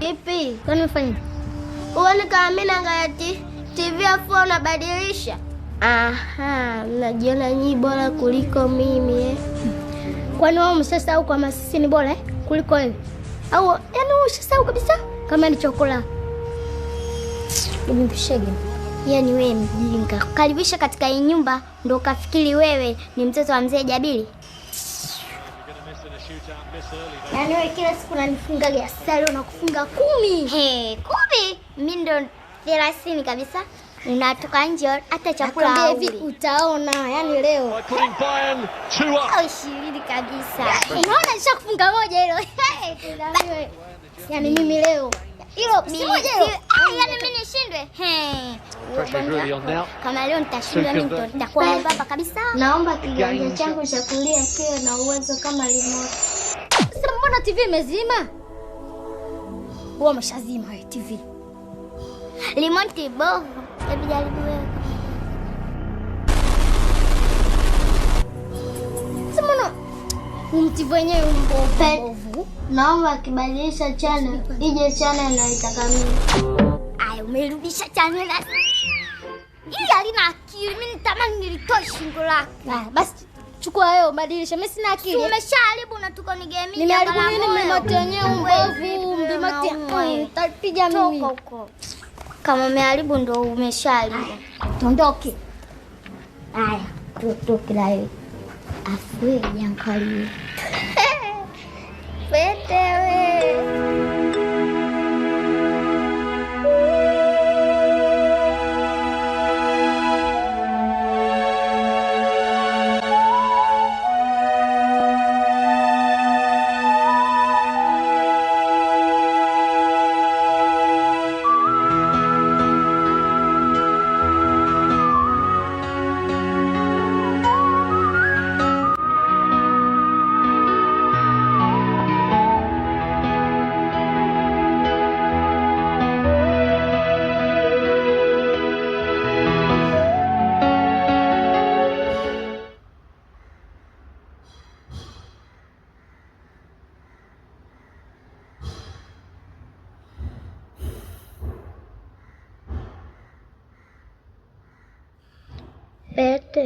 Kipi? Kwani ufanye? Uone kama mimi naangalia TV afu unabadilisha. Aha, mnajiona nyinyi bora kuliko mimi Kwani wewe umeshasahau kama sisi ni bora kuliko wewe? Au yaani umeshasahau kabisa kama ni chokola? Nimekushege. Yaani wewe mjinga. Kukaribisha katika hii nyumba ndio ukafikiri wewe ni mtoto wa mzee Jabili. Yaani wewe kila siku unanifunga gasari unakufunga 10. 10? Mimi ndo 30 kabisa. Unatoka nje hata chakula hivi utaona. Yaani leo. Ushiriki kabisa. Unaona nishakufunga moja hilo. Yaani mimi leo hilo si moja hilo. Yaani mimi nishindwe. Kama leo nitashinda mimi nitakuwa baba kabisa. Naomba kiganja changu cha kulia kiwe na uwezo kama remote. Sasa mbona TV imezima? Wewe umeshazima hiyo TV. Remote bovu. Hebu jaribu wewe. Sasa TV wenyewe mbovu. Naomba kibadilisha channel ije channel inaitaka mimi. Ai, umerudisha channel. Hii halina akili. Mimi nitamani nilitoe shingo lako. Basi chukua wewe badilisha. Mimi sina akili. Umeshaharibu na tuko ni game. Nimeharibu nini remote yenyewe mbovu? Remote tapiga mimi. Huko. Kama umeharibu ndo umeshaharibu. Tondoke. Haya, tutoke la wewe. Afwe yankali. Pete wewe. Pete,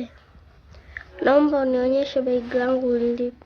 naomba unionyeshe begi langu lilipo.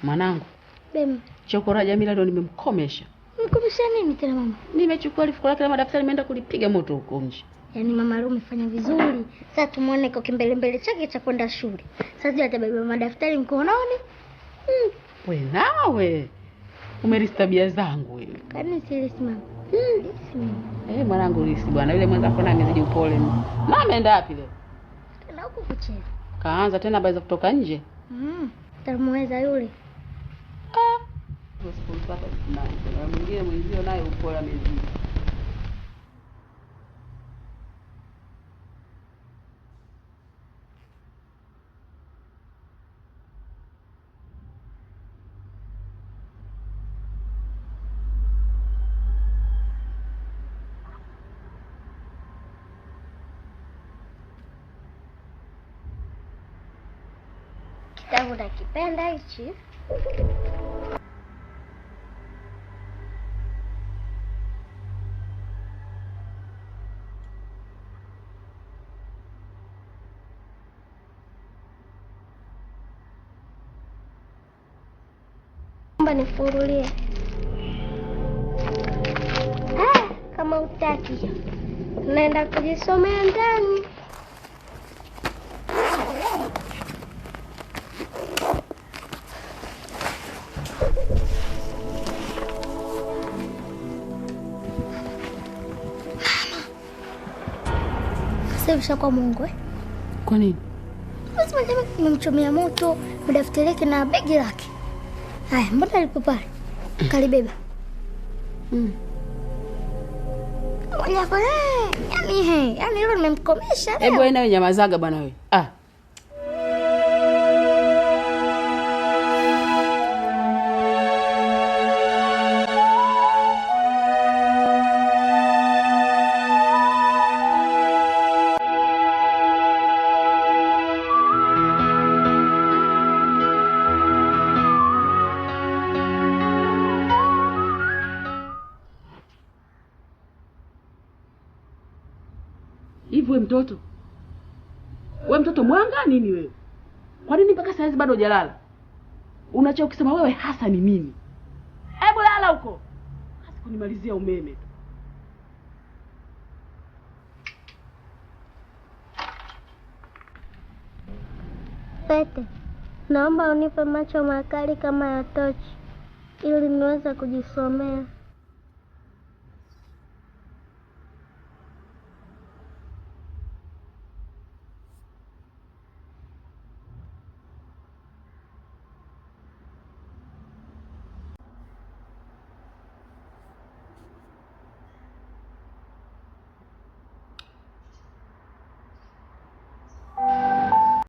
Mwanangu. Bem. Chokora Jamila ndo nimemkomesha. Mkomesha nini tena mama? Nimechukua lifuko lake la madaftari nimeenda kulipiga moto huko nje. Yaani mama leo umefanya vizuri. Sasa tumuone kwa kimbele chake cha kwenda shule. Sasa atabeba madaftari mkononi. We nawe. Umerisi tabia zangu wewe. Kani silisi mama. Mwanangu lisi bwana. Yule mwenzako na amezidi upole. Mama ameenda wapi leo? Na huko kucheza. Kaanza tena baada kutoka nje. Tamuweza yule. Usipopata na mwingine mwenzio naye upole amezidi. Kitabu nakipenda hichi. Naomba nifungulie. Kama utaki. Naenda kujisomea ndani. sasa vishakuwa Mungu. Kwa nini? Lazima jamaa nimemchomea moto madaftari yake na begi lake. Haya, mbona alipo pale? Kalibeba. Ngoja kwa yani hilo nimemkomesha leo. Hebu wewe nawe nyamazaga bwana wewe. Hivi wewe mtoto mwanga nini wewe? Kwa nini mpaka saizi bado hujalala? Unachokisema wewe hasa ni nini? Hebu lala huko. Hasa kunimalizia umeme. Pete, naomba unipe macho makali kama ya tochi ili niweze kujisomea.